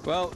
Well,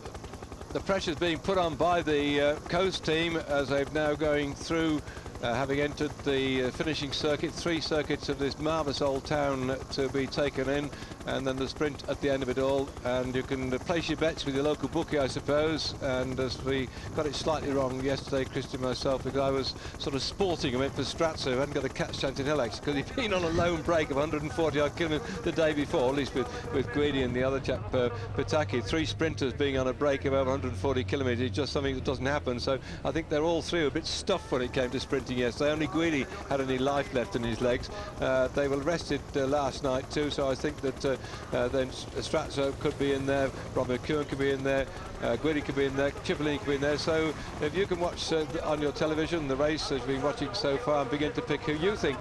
the pressure's being put on by the coast team as they've now going through, having entered the finishing circuit, 3 circuits of this marvellous old town to be taken in, and then the sprint at the end of it all. And you can place your bets with your local bookie, I suppose. And as we got it slightly wrong yesterday, Christie and myself, because I was sort of sporting a bit for Stratso, who hadn't got a catch chance in Hillex, because he'd been on a lone break of 140 odd kilometres the day before, at least with Guidi and the other chap, Pataki. 3 sprinters being on a break of over 140 kilometres is just something that doesn't happen. So I think they're all 3 a bit stuffed when it came to sprinting yesterday. Only Guidi had any life left in his legs. They were rested last night too, so I think that then Stratso could be in there, Robert McEwen could be in there, Guidi could be in there, Cipollini could be in there. So if you can watch on your television the race as you've been watching so far, and begin to pick who you think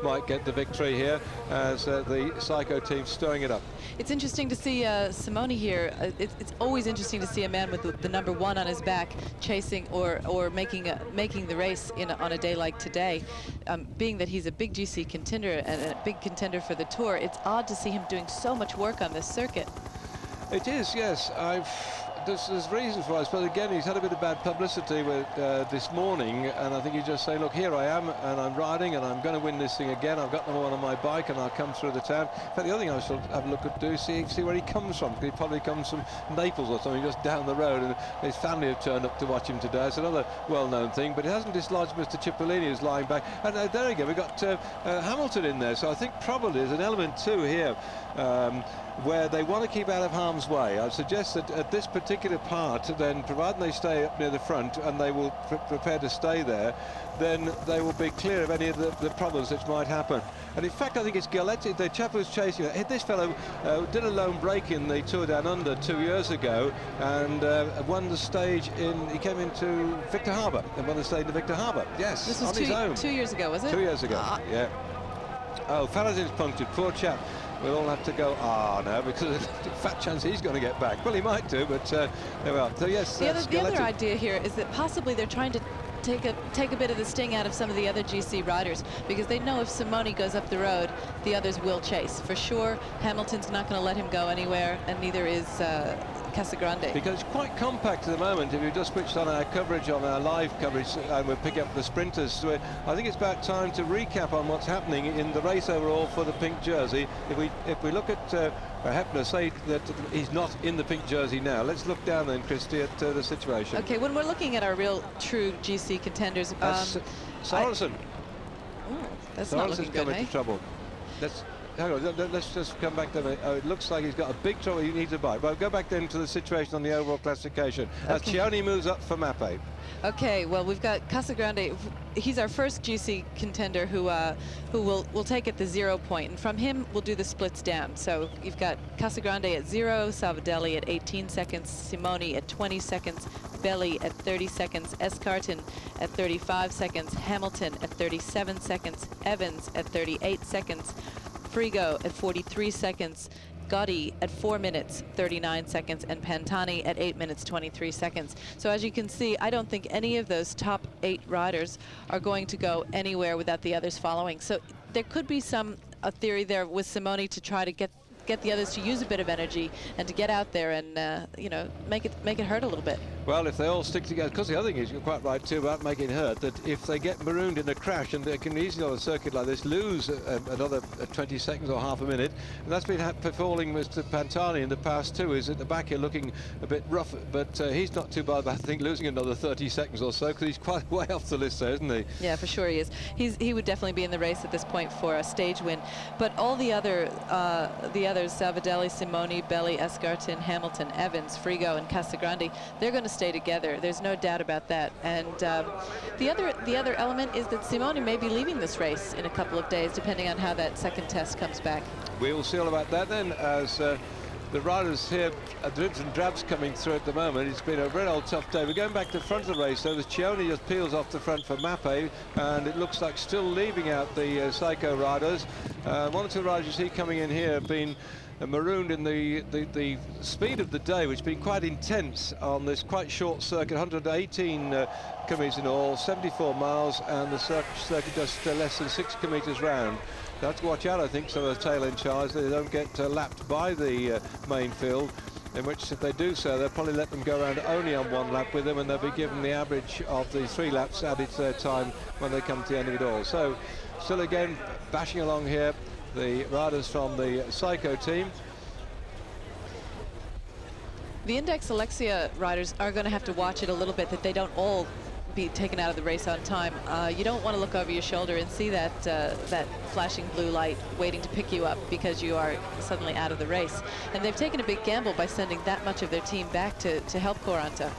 might get the victory here as the Psycho team stirring it up. It's interesting to see Simone here. It's always interesting to see a man with the number 1 on his back chasing or making the race on a day like today. Being that he's a big GC contender and a big contender for the Tour, it's odd to see him doing so much work on this circuit. It is, yes. There's reasons for it, but again, he's had a bit of bad publicity with this morning, and I think he's just saying, look, here I am, and I'm riding, and I'm going to win this thing again. I've got number 1 on my bike, and I'll come through the town. In fact, the other thing I should have a look at see where he comes from. He probably comes from Naples or something, just down the road, and his family have turned up to watch him today. It's another well-known thing, but it hasn't dislodged Mr. Cipollini, who's lying back. And there again, we've got Hamilton in there, so I think probably there's an element too here where they want to keep out of harm's way. I'd suggest that at this particular part, then, provided they stay up near the front, and they will prepare to stay there, then they will be clear of any of the problems which might happen. And in fact, I think it's Galletti, the chap who's chasing it. This fellow did a lone break in the Tour Down Under 2 years ago, and won the stage he came into Victor Harbour, and won the stage in Victor Harbour. Yes, this was on his own. 2 years ago, was it? 2 years ago, yeah. Oh, Falazin's punctured, poor chap. We'll all have to go, no, because there's a fat chance he's going to get back. Well, he might do, but there we are. So, yes, the other idea here is that possibly they're trying to take a bit of the sting out of some of the other GC riders, because they know if Simone goes up the road, the others will chase. For sure, Hamilton's not going to let him go anywhere, and neither is Casagrande. Because it's quite compact at the moment. If you just switched on our coverage, on our live coverage, and we'll pick up the sprinters, so I think it's about time to recap on what's happening in the race overall for the pink jersey. If we look at Hepner, say that he's not in the pink jersey now. Let's look down then, Christie, at the situation. Okay, when we're looking at our real true GC contenders, Sorensen. That's not looking good, into trouble. Hang on, let's just come back to it looks like he's got a big trouble. He needs a bike. But we'll go back then to the situation on the overall classification. As Cioni moves up for Mappe. Okay, well, we've got Casagrande. He's our first GC contender who will take at the 0 point, and from him we'll do the splits down. So you've got Casagrande at 0, Salvadelli at 18 seconds, Simoni at 20 seconds, Belli at 30 seconds, Escartin at 35 seconds, Hamilton at 37 seconds, Evans at 38 seconds, Frigo at 43 seconds, Gotti at 4 minutes 39 seconds, and Pantani at 8 minutes 23 seconds. So as you can see, I don't think any of those top 8 riders are going to go anywhere without the others following. So there could be a theory there with Simone to try to get the others to use a bit of energy and to get out there and you know, make it hurt a little bit. Well, if they all stick together, because the other thing is, you're quite right too about making it hurt, that if they get marooned in a crash, and they can easily on a circuit like this lose another 20 seconds or half a minute, and that's been befalling Mr. Pantani in the past too. Is at the back here looking a bit rough, but he's not too bad. I think losing another 30 seconds or so, because he's quite way off the list there, isn't he? Yeah, for sure he is. He would definitely be in the race at this point for a stage win. But all the others, Salvadelli, Simoni, Belli, Escartin, Hamilton, Evans, Frigo, and Casagrande, they're going to stay together. There's no doubt about that. And the other element is that Simoni may be leaving this race in a couple of days, depending on how that second test comes back. We will see all about that then, as the riders here, dribs and drabs coming through at the moment. It's been a real old tough day. We're going back to the front of the race, so the Cioni just peels off the front for Mappe, and it looks like still leaving out the Psycho riders. One or two riders you see coming in here have been marooned in the speed of the day, which has been quite intense on this quite short circuit, 118 kilometres in all, 74 miles, and the circuit just less than 6 kilometres round. They have to watch out, I think, some of the tail-end cars, they don't get lapped by the main field. in which if they do so, they'll probably let them go around only on one lap with them, and they'll be given the average of the 3 laps added to their time when they come to the end of it all. So still again bashing along here, the riders from the Psycho team. The Index Alexia riders are going to have to watch it a little bit, that they don't all be taken out of the race on time. You don't want to look over your shoulder and see that that flashing blue light waiting to pick you up because you are suddenly out of the race. And they've taken a big gamble by sending that much of their team back to help Couranta.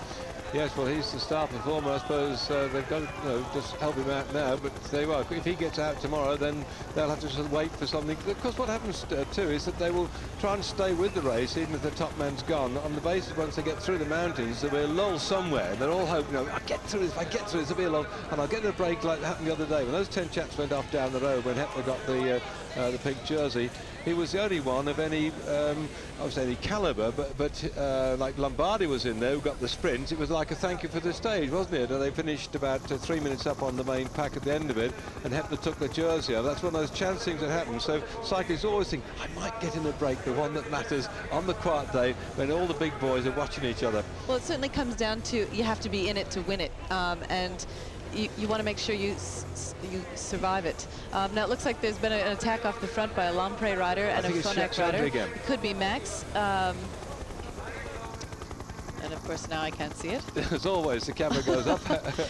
Yes, well, he's the star performer. I suppose they've got to just help him out now. But they will. If he gets out tomorrow, then they'll have to just wait for something. Of course, what happens too is that they will try and stay with the race, even if the top man's gone. On the basis, once they get through the mountains, there'll be a lull somewhere. They're all hoping, I get through this. If I get through this, there'll be a lull, and I'll get a break like that happened the other day when those 10 chaps went off down the road when Hepler got the pink jersey. He was the only one of any, obviously any calibre, but like Lombardi was in there, who got the sprint. It was like a thank you for the stage, wasn't it? And they finished about 3 minutes up on the main pack at the end of it, and Hepler took the jersey off. That's one of those chance things that happen. So cyclists always think, I might get in a break, the one that matters on the quiet day when all the big boys are watching each other. Well, it certainly comes down to you have to be in it to win it, and you want to make sure you survive it. Now it looks like there's been an attack off the front by a Lampre rider and a Phonak rider. It could be Max. And of course now I can't see it. As always, the camera goes up.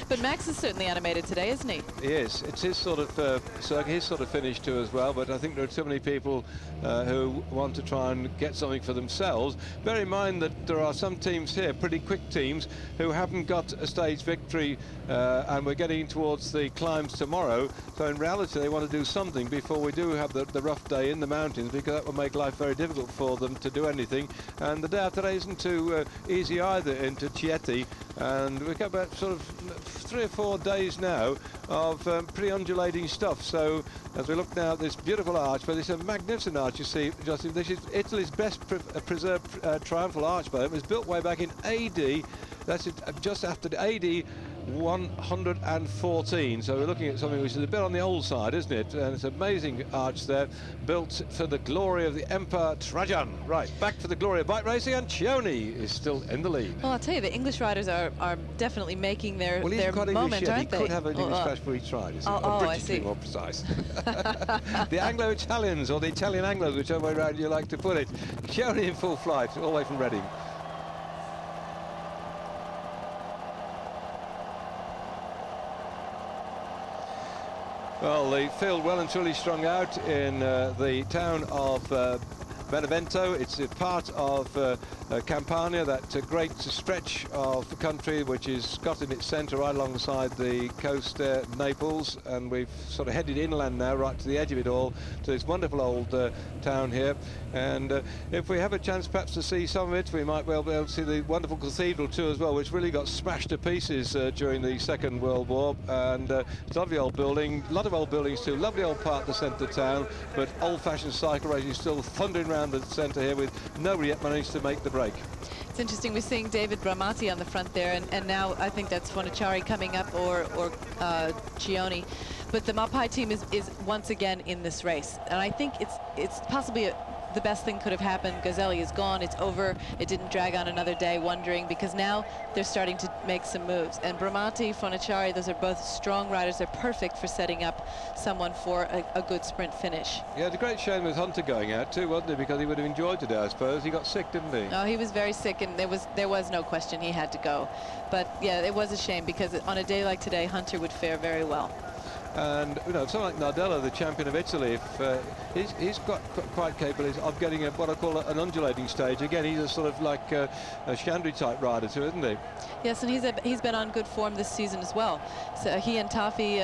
But Max is certainly animated today, isn't he? He is. It's his sort of circuit, his sort of finish too as well. But I think there are too many people who want to try and get something for themselves. Bear in mind that there are some teams here, pretty quick teams, who haven't got a stage victory, and we're getting towards the climbs tomorrow. So in reality, they want to do something before we do have the rough day in the mountains, because that will make life very difficult for them to do anything. And the day after today isn't too easy either into Chieti, and we've got about sort of 3 or 4 days now of pretty undulating stuff. So as we look now at this beautiful arch, but it's a magnificent arch, you see, Justin. This is Italy's best preserved triumphal arch, but it was built way back in AD. That's it, just after the AD 114. So we're looking at something which is a bit on the old side, isn't it? And it's an amazing arch there, built for the glory of the Emperor Trajan. Right, back for the glory of bike racing, and Cioni is still in the lead. Well, I'll tell you, the English riders are definitely making their moment, English, aren't they? He could have an English crash before he tried, isn't he? I see. To be more precise. The Anglo-Italians, or the Italian Anglos, whichever way around you like to put it. Cioni in full flight, all the way from Reading. Well, the field well and truly strung out in the town of Benevento. It's a part of Campania, that great stretch of the country which is got in its centre right alongside the coast there, Naples, and we've sort of headed inland now right to the edge of it all, to this wonderful old town here. And if we have a chance perhaps to see some of it, we might well be able to see the wonderful cathedral too as well, which really got smashed to pieces during the Second World War. And it's a lovely old building, a lot of old buildings too, lovely old part of the centre of town, but old-fashioned cycle racing still thundering around the centre here, with nobody yet managed to make the break. It's interesting, we're seeing David Bramati on the front there, and now I think that's Fonachari coming up, or Cioni. But the Mapai team is once again in this race, and I think it's possibly the best thing could have happened. Gazzelli is gone, it's over, it didn't drag on another day wondering, because now they're starting to make some moves. And Bramati, Fonachari, those are both strong riders. They're perfect for setting up someone for a good sprint finish. Yeah, it's a great shame with Hunter going out too, wasn't it? Because he would have enjoyed today, I suppose. He got sick, didn't he? Oh, he was very sick, and there was no question he had to go. But yeah, it was a shame, because on a day like today, Hunter would fare very well. And you know, someone like Nardella, the champion of Italy, if he's got quite capable of getting what I call an undulating stage. Again, he's a sort of like a Chandri type rider too, isn't he? Yes, and he's been on good form this season as well. So he and Tafi,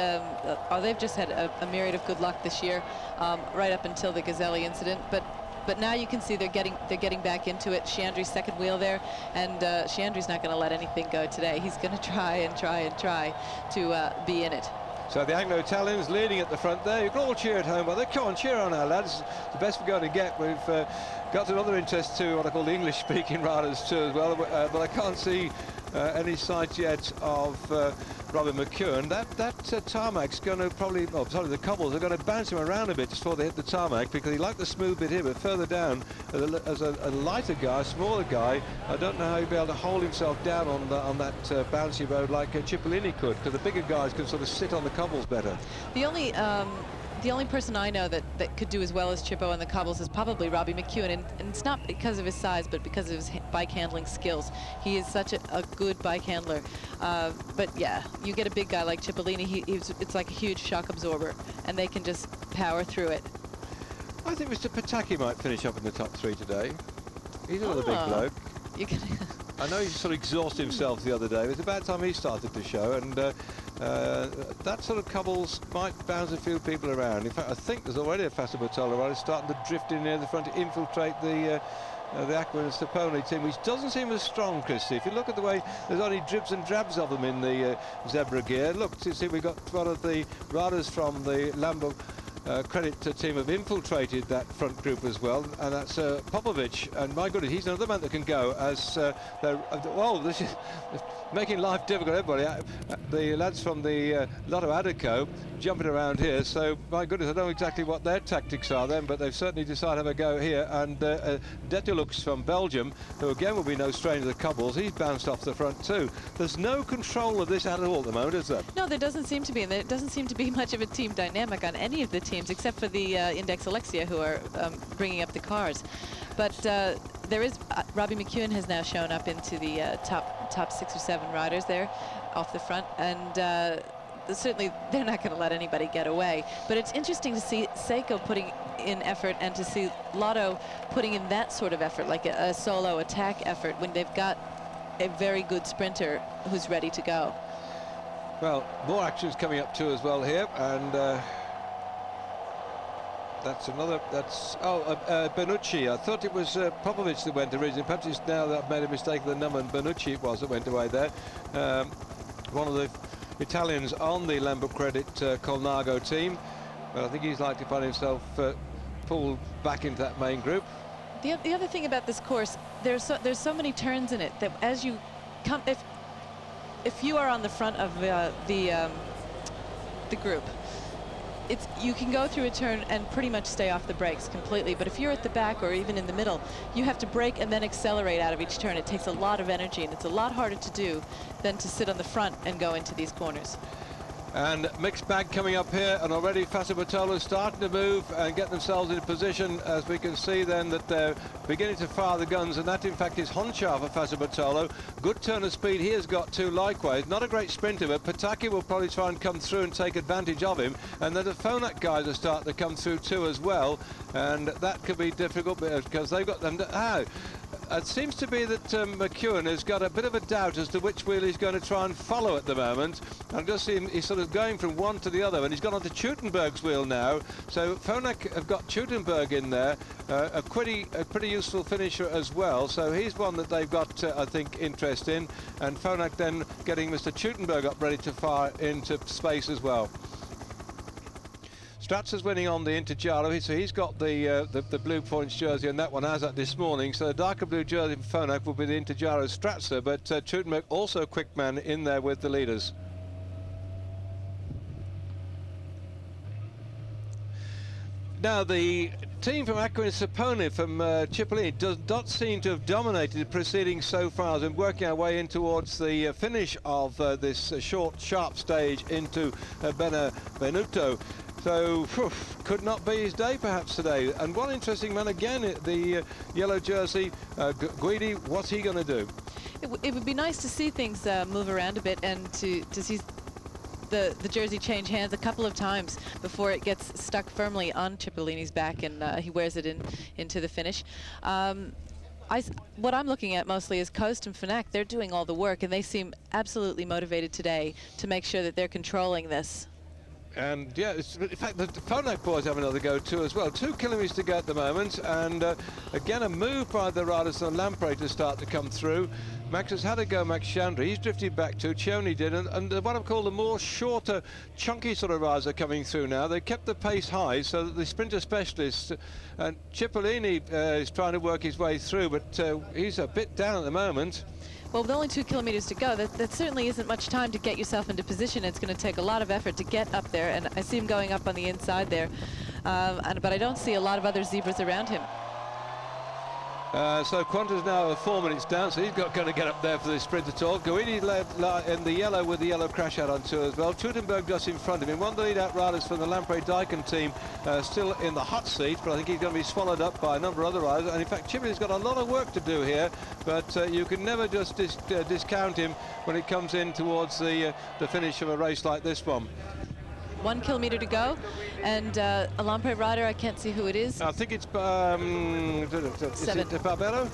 they've just had a myriad of good luck this year, right up until the Gazzelli incident. But now you can see they're getting back into it. Chandri's second wheel there, and Chandri's not going to let anything go today. He's going to try and try to be in it. So the Anglo-Italians leading at the front there. You can all cheer at home, but come on, cheer on our lads. It's the best we're going to get. We've got another interest too, what I call the English-speaking riders too as well, but I can't see any signs yet of Robin McEwen. That tarmac's going to probably, oh sorry, the cobbles are going to bounce him around a bit just before they hit the tarmac, because he liked the smooth bit here, but further down, as a lighter guy, a smaller guy, I don't know how he'll be able to hold himself down on that bouncy road like Cipollini could, because the bigger guys can sort of sit on the cobbles better. The only person I know that could do as well as Chippo on the cobbles is probably Robbie McEwen, and it's not because of his size, but because of his bike handling skills. He is such a good bike handler. But yeah, you get a big guy like Cipollini, it's like a huge shock absorber, and they can just power through it. I think Mr. Pataki might finish up in the top 3 today. He's another big bloke. You can I know he sort of exhausted himself the other day. It was about time he started to show, and that sort of cobbles might bounce a few people around. In fact, I think there's already a Fassa Bertolo rider starting to drift in near the front to infiltrate the Aqua and Sapone team, which doesn't seem as strong, Christie. If you look at the way there's only dribs and drabs of them in the zebra gear. Look, you see, we've got one of the riders from the Lambo credit team have infiltrated that front group as well, and that's Popovic, and my goodness, he's another man that can go as this is making life difficult, everybody. The lads from the Lotto Adeco jumping around here, so my goodness, I don't know exactly what their tactics are then, but they've certainly decided to have a go here. And Detulux from Belgium, who again will be no stranger to cobbles, he's bounced off the front too. There's no control of this at all at the moment, is there? No, there doesn't seem to be, and there doesn't seem to be much of a team dynamic on any of the teams except for the Index Alexia, who are bringing up the cars. But there is Robbie McEwen has now shown up into the top 6 or 7 riders there off the front, and certainly they're not going to let anybody get away. But it's interesting to see Seiko putting in effort, and to see Lotto putting in that sort of effort, like a solo attack effort, when they've got a very good sprinter who's ready to go. Well, more action's coming up too as well here, and that's Benucci. I thought it was Popovic that went originally. Perhaps it's now that I've made a mistake of the number, and Benucci it was that went away there. One of the Italians on the Lambo Credit Colnago team. But I think he's likely to find himself pulled back into that main group. The other thing about this course, there's so many turns in it that as you come, if you are on the front of the group, you can go through a turn and pretty much stay off the brakes completely. But if you're at the back or even in the middle, you have to brake and then accelerate out of each turn. It takes a lot of energy, and it's a lot harder to do than to sit on the front and go into these corners. And mixed bag coming up here, and already Fassa Bertolo starting to move and get themselves in position, as we can see then that they're beginning to fire the guns, and that in fact is Honchar for Fassa Bertolo. Good turn of speed he has got too likewise. Not a great sprinter, but Pataki will probably try and come through and take advantage of him, and then the Phonak guys are starting to come through too as well, and that could be difficult because they've got them to, it seems to be that McEwen has got a bit of a doubt as to which wheel he's going to try and follow at the moment. I'm just seeing he's sort of going from one to the other, and he's gone on to Chutenberg's wheel now. So Phonak have got Chutenberg in there, a pretty useful finisher as well. So he's one that they've got, I think, interest in. And Phonak then getting Mr. Chutenberg up ready to fire into space as well. Stratser's winning on the Intergiro, so he's got the blue points jersey, and that one has that this morning. So the darker blue jersey for Phonak will be the Intergiro Stratser, but Chutenberg also a quick man in there with the leaders. Now the team from Aqua and Sapone from Cipollini does not seem to have dominated the proceedings so far, as we're working our way in towards the finish of this short, sharp stage into Benvenuto. So, could not be his day perhaps today. And one interesting man again, the yellow jersey, Guidi, what's he going to do? It would be nice to see things move around a bit, and to see the jersey change hands a couple of times before it gets stuck firmly on Cipollini's back, and he wears it into the finish. What I'm looking at mostly is Coast and Phonak. They're doing all the work, and they seem absolutely motivated today to make sure that they're controlling this. And yeah, in fact, the Phonak boys have another go too as well. 2 kilometres to go at the moment, and again a move by the riders on Lamprey to start to come through. Max has had a go, Max Chandra. He's drifted back too. Chioni did, and what I've called the more shorter, chunky sort of riders are coming through now. They kept the pace high, so that the sprinter specialists, and Cipollini is trying to work his way through, but he's a bit down at the moment. Well, with only 2 kilometers to go, that certainly isn't much time to get yourself into position. It's going to take a lot of effort to get up there, and I see him going up on the inside there, but I don't see a lot of other zebras around him. So Quanta's now 4 minutes down, so he's going to get up there for the sprint at all. Guidi in the yellow with the yellow crash out on tour as well. Tutenberg just in front of him. One of the lead-out riders from the Lamprey-Daikin team still in the hot seat, but I think he's going to be swallowed up by a number of other riders. And in fact, Chippy's got a lot of work to do here, but you can never just discount him when it comes in towards the finish of a race like this one. 1 kilometer to go, and a Lamprey rider, I can't see who it is. I think it's is it Barbero?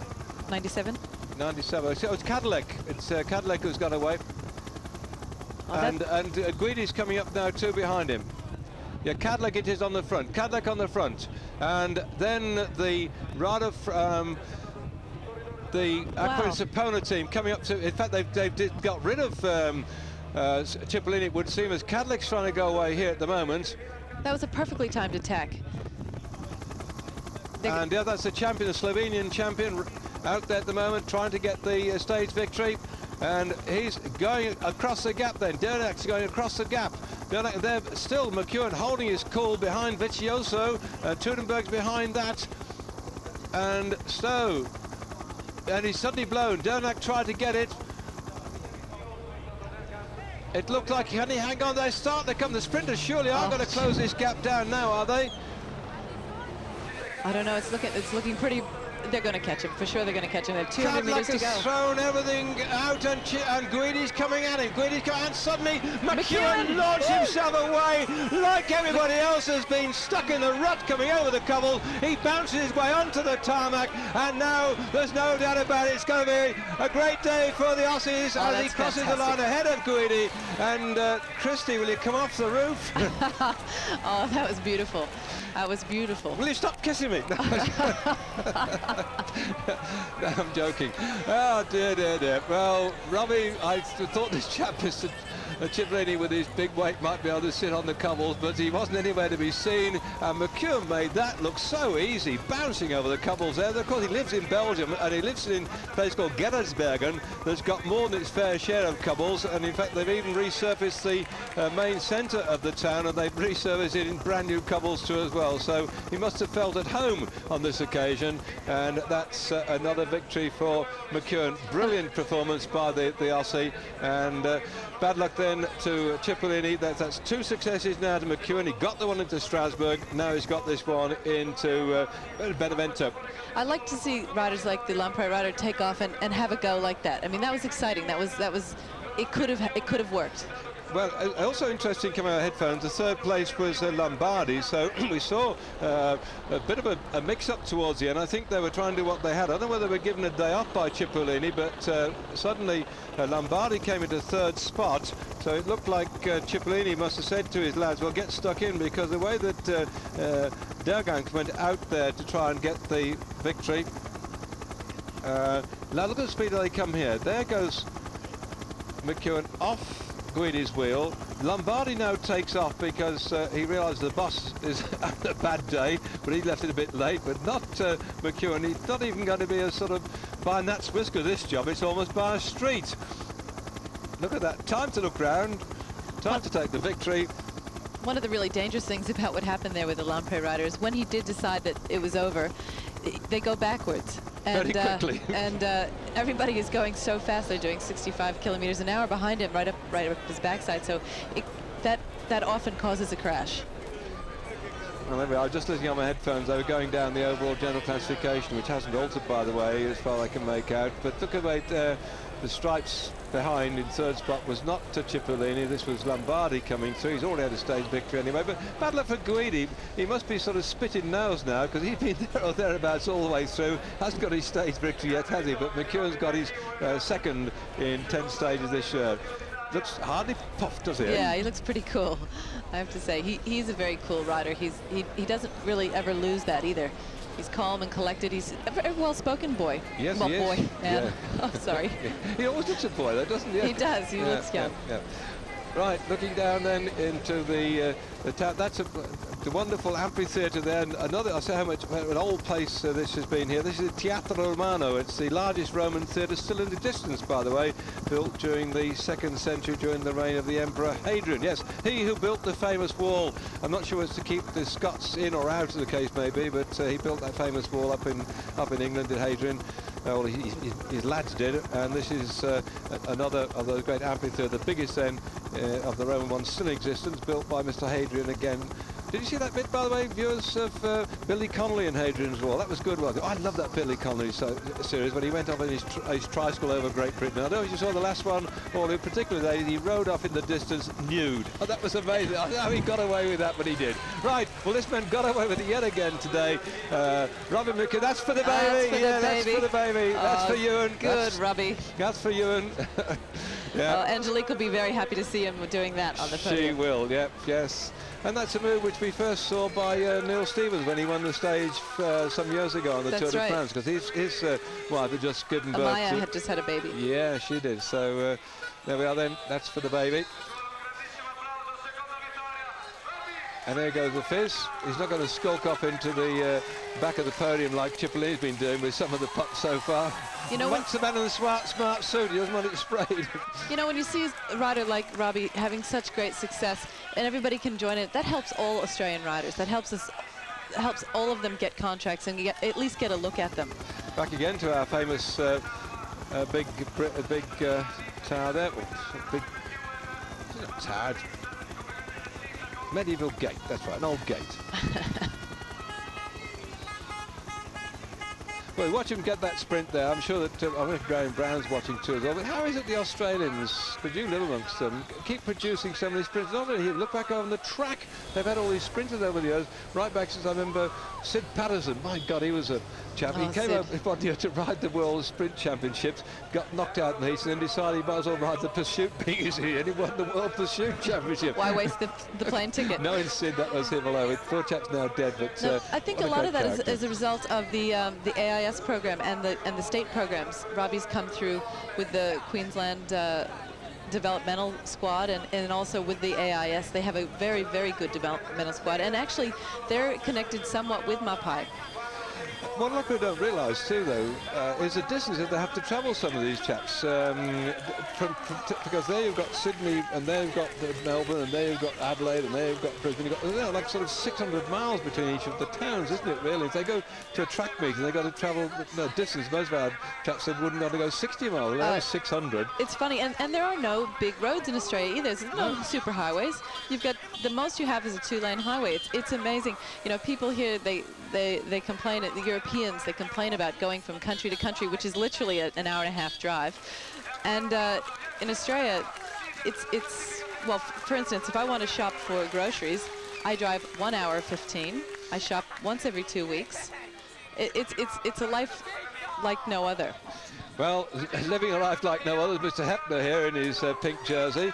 97. 97. So it's Cadillac. It's Cadillac who's got away. Oh, and Guidi's coming up now too behind him. Yeah, Cadillac it is on the front. Cadillac on the front, and then the rider from the Aqua Sapona team coming up to. In fact, they've got rid of. Cipollini, it would seem, as Cadillac's trying to go away here at the moment. That was a perfectly timed attack. And yeah, that's the champion, the Slovenian champion, out there at the moment, trying to get the stage victory. And he's going across the gap then. Dernak's going across the gap. Dernak there, still McEwen holding his cool behind Vicioso. Tudenberg's behind that. And so, and he's suddenly blown. Dernak tried to get it. It looked like, can he hang on? They start to come. The sprinters surely are going to close this gap down now, are they? I don't know. It's looking pretty. They're going to catch him for sure. They're going to catch him. They have 200 meters to go. Has thrown everything out, and Guidi's coming at him. Guidi's coming, and suddenly McEwen launched himself away like everybody else has been stuck in the rut coming over the cobble. He bounces his way onto the tarmac, and now there's no doubt about it. It's going to be a great day for the Aussies as he crosses the line ahead of Guidi. And Christie, will you come off the roof? Oh, that was beautiful. That was beautiful. Will you stop kissing me? No, I'm joking. Oh, dear, dear, dear. Well, Robbie, I thought this chap, Mr. Cipollini, with his big weight, might be able to sit on the cobbles, but he wasn't anywhere to be seen. And McEwen made that look so easy, bouncing over the cobbles there. Of course, he lives in Belgium, and he lives in a place called Gerardsbergen that's got more than its fair share of cobbles. And in fact, they've even resurfaced the main centre of the town, and they've resurfaced it in brand new cobbles too as well. So he must have felt at home on this occasion, and that's another victory for McEwen. Brilliant performance by the Aussie, and bad luck then to Cipollini. That's 2 successes now to McEwen. He got the one into Strasbourg. Now he's got this one into Benevento. I like to see riders like the Lamprey rider take off and have a go like that. I mean, that was exciting. That was it could have worked. Well, also interesting coming out of headphones, the third place was Lombardi, so we saw a bit of a mix-up towards the end. I think they were trying to do what they had. I don't know whether they were given a day off by Cipollini, but suddenly Lombardi came into 3rd spot, so it looked like Cipollini must have said to his lads, well, get stuck in, because the way that Dergank went out there to try and get the victory. Now look at the speed they come here. There goes McEwen off Guidi's wheel. Lombardi now takes off because he realised the boss is having a bad day, but he left it a bit late, but not McEwen. He's not even going to be a sort of by Nat's whisker this job. It's almost by a street. Look at that. Time to look round. Time to take the victory. One of the really dangerous things about what happened there with the Lamprey riders, when he did decide that it was over, they go backwards. And, very quickly. And everybody is going so fast. They're doing 65 kilometers an hour behind him, right up his backside. So that often causes a crash. Well, there we are. Just listening on my headphones, they were going down the overall general classification, which hasn't altered, by the way, as far as I can make out. But look at the stripes behind in 3rd spot was not to Cipollini. This was Lombardi coming through. He's already had a stage victory anyway. But bad luck for Guidi. He must be sort of spitting nails now, because he's been there or thereabouts all the way through. Hasn't got his stage victory yet, has he? But McEwen's got his 2nd in 10 stages this year. looks hardly puffed, does he? Yeah, he looks pretty cool, I have to say. He's a very cool rider. He doesn't really ever lose that either. He's calm and collected. He's a very well-spoken boy. Yes, well, he is. boy, man. Yeah. Oh, sorry. He always looks a boy, though, doesn't he? He does. He looks young. Yeah. Right, looking down then into the town. That's the wonderful amphitheatre there. And another, I'll say how much an old place this has been here. This is the Teatro Romano. It's the largest Roman theatre still in the distance, by the way, built during the 2nd century during the reign of the Emperor Hadrian. Yes, he who built the famous wall. I'm not sure it's to keep the Scots in or out, as the case may be, but he built that famous wall up in England, did Hadrian. Well, his lads did, and this is another of those great amphitheatres, the biggest then of the Roman ones still in existence, built by Mr. Hadrian again. Did you see that bit, by the way, viewers, of Billy Connolly and Hadrian's Wall? That was good. Well, I love that Billy Connolly series when he went off in his tricycle over Great Britain. I don't know if you saw the last one, or in particular, he rode off in the distance nude. Oh, that was amazing. I don't know how he got away with that, but he did. Right, well, this man got away with it yet again today. Robin McKee, that's for the baby. That's for the baby. That's for Ewan. Good, Robbie. That's for Ewan. Yeah. Angelique will be very happy to see him doing that on the podium. She will, yep, yes. And that's a move which we first saw by Neil Stevens when he won the stage some years ago on the Tour de France, because his wife had just given birth. Amaya had just had a baby. Yeah, she did. So there we are then. That's for the baby. And there goes the fizz. He's not going to skulk off into the back of the podium like Cipollini's been doing with some of the putts so far. You know, what's the man in the smart suit? He doesn't want it sprayed. You know, when you see a rider like Robbie having such great success, and everybody can join it, that helps all Australian riders. That helps all of them get contracts and at least get a look at them. Back again to our famous big tower there. Big tower. Medieval gate, that's right, an old gate. Well, watch him get that sprint there. I'm sure that I think Graham Brown's watching too as well. But how is it the Australians, but you live amongst them, keep producing so many sprints? Not only here, look back on the track. They've had all these sprinters over the years, right back since I remember Sid Patterson. My God, he was a chap. He came up one year to ride the World Sprint Championships, got knocked out in the heats, and then decided he might as well ride the Pursuit being easy, and he won the World Pursuit Championship. Why waste the plane ticket? No, Sid, that was him alone. Poor chap's now dead, but no, I think a lot of that is a result of the AIS program and the state programs. Robbie's come through with the Queensland developmental squad and also with the AIS. They have a very, very good developmental squad, and actually they're connected somewhat with Mapai. One lot we don't realise too, though, is the distance that they have to travel, some of these chaps, because there you've got Sydney, and there you've got Melbourne, and there you've got Adelaide, and there you've got Brisbane. You've got like sort of 600 miles between each of the towns, isn't it, really? If they go to a track meeting, they've got to travel distance. Most of our chaps said wouldn't want to go 60 miles, they're 600. It's funny, and there are no big roads in Australia either. There's no super highways. You've got, the most you have is a 2-lane highway. It's amazing. You know, people here, they complain, the Europeans, they complain about going from country to country, which is literally an hour-and-a-half drive. And in Australia, it's well, for instance, if I want to shop for groceries, I drive 1 hour 15. I shop once every 2 weeks. It's a life like no other. Well, living a life like no other is Mr. Hepner here in his pink jersey.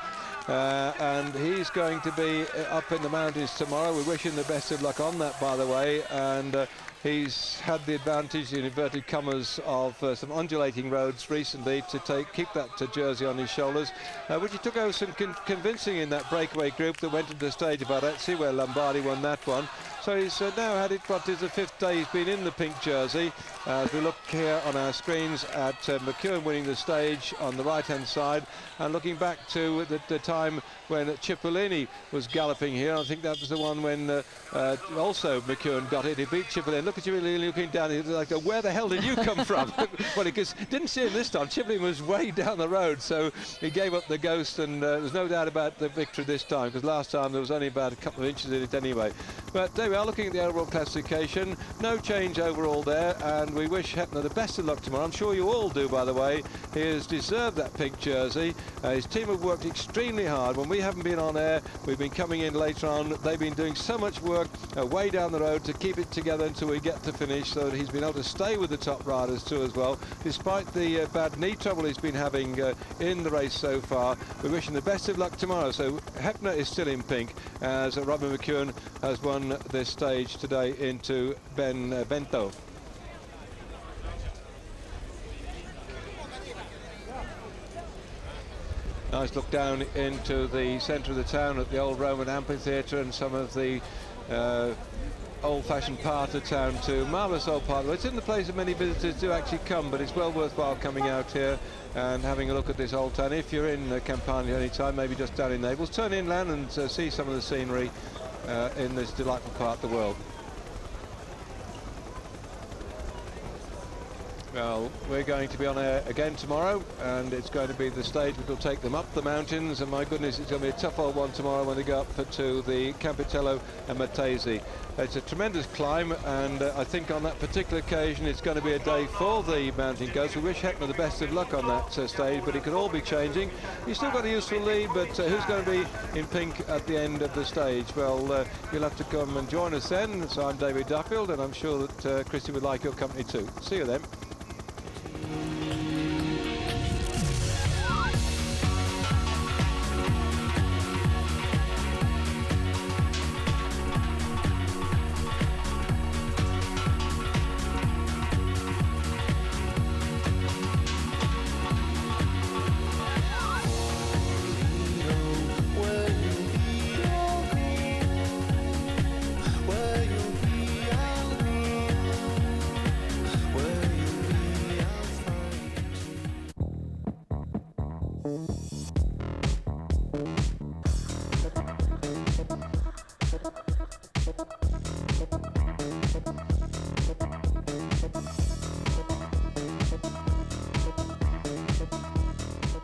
And he's going to be up in the mountains tomorrow. We wish him the best of luck on that, by the way. And he's had the advantage, in inverted commas, of some undulating roads recently to keep that jersey on his shoulders, which he took over some convincing in that breakaway group that went into the stage of Arezzi, where Lombardi won that one. So he's now had it, what is the 5th day he's been in the pink jersey. As we look here on our screens at McEwen winning the stage on the right-hand side, and looking back to the time when Cipollini was galloping here. I think that was the one when also McEwen got it. He beat Cipollini. Look at Cipollini looking down. He's like, where the hell did you come from? Well, because didn't see him this time. Cipollini was way down the road, so he gave up the ghost, and there's no doubt about the victory this time, because last time there was only about a couple of inches in it anyway. But there we are, looking at the overall classification. No change overall there, and we wish Hepner the best of luck tomorrow. I'm sure you all do, by the way. He has deserved that pink jersey. His team have worked extremely hard. When we haven't been on air, we've been coming in later on. They've been doing so much work way down the road to keep it together and to he get to finish, so that he's been able to stay with the top riders too as well, despite the bad knee trouble he's been having in the race so far. We wish him the best of luck tomorrow. So Hepner is still in pink, as Robin McEwen has won this stage today into Benevento. Nice look down into the centre of the town at the old Roman amphitheatre and some of the old-fashioned part of town too. Marvellous old part. Well, it's in the place that many visitors do actually come, but it's well worthwhile coming out here and having a look at this old town. If you're in Campania any time, maybe just down in Naples, turn inland and see some of the scenery in this delightful part of the world. Well, we're going to be on air again tomorrow, and it's going to be the stage which will take them up the mountains, and my goodness, it's going to be a tough old one tomorrow when they go up to the Campitello and Matese. It's a tremendous climb, and I think on that particular occasion it's going to be a day for the mountain goats. We wish Hepner the best of luck on that stage, but it could all be changing. He's still got a useful lead, but who's going to be in pink at the end of the stage? Well, you'll have to come and join us then. So I'm David Duffield, and I'm sure that Christie would like your company too. See you then.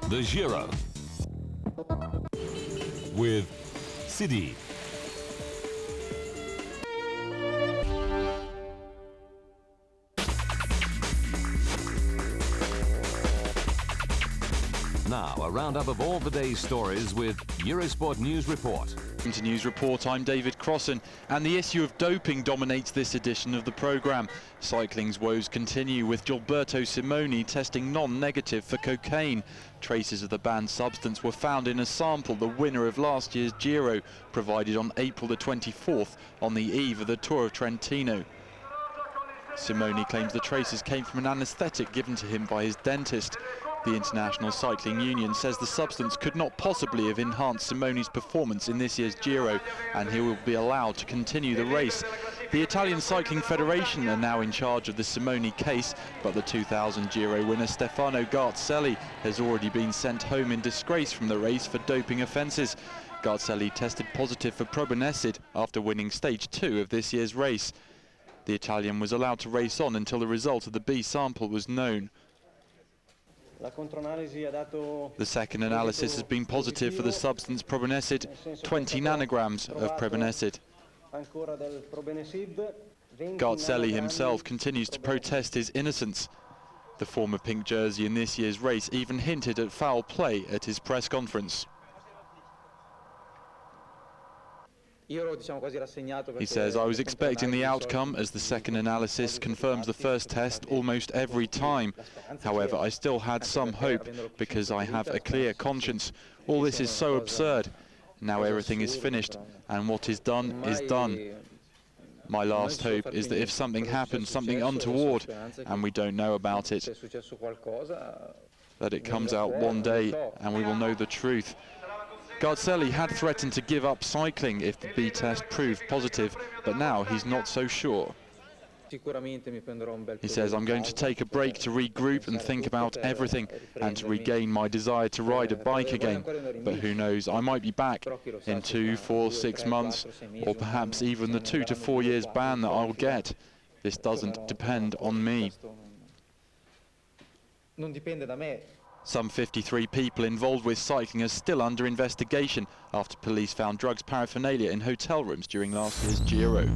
The Giro with Sidi. Now, a roundup of all the day's stories with Eurosport News Report. Welcome to News Report, I'm David Crossan, and the issue of doping dominates this edition of the programme. Cycling's woes continue, with Gilberto Simoni testing non-negative for cocaine. Traces of the banned substance were found in a sample the winner of last year's Giro provided on April the 24th on the eve of the Tour of Trentino. Simoni claims the traces came from an anaesthetic given to him by his dentist. The International Cycling Union says the substance could not possibly have enhanced Simoni's performance in this year's Giro, and he will be allowed to continue the race. The Italian Cycling Federation are now in charge of the Simoni case, but the 2000 Giro winner Stefano Garzelli has already been sent home in disgrace from the race for doping offences. Garzelli tested positive for probenecid after winning stage 2 of this year's race. The Italian was allowed to race on until the result of the B sample was known. The second analysis has been positive for the substance probenecid, 20 nanograms of probenecid. Garzelli himself continues to protest his innocence. The former pink jersey in this year's race even hinted at foul play at his press conference. He says, "I was expecting the outcome, as the second analysis confirms the first test almost every time. However, I still had some hope because I have a clear conscience. All this is so absurd. Now everything is finished, and what is done is done. My last hope is that if something happens, something untoward, and we don't know about it, that it comes out one day and we will know the truth." Garzelli had threatened to give up cycling if the B test proved positive, but now he's not so sure. He says, "I'm going to take a break to regroup and think about everything and to regain my desire to ride a bike again. But who knows, I might be back in 2, 4, 6 months, or perhaps even the 2 to 4 years ban that I'll get. This doesn't depend on me." Some 53 people involved with cycling are still under investigation after police found drugs paraphernalia in hotel rooms during last year's Giro.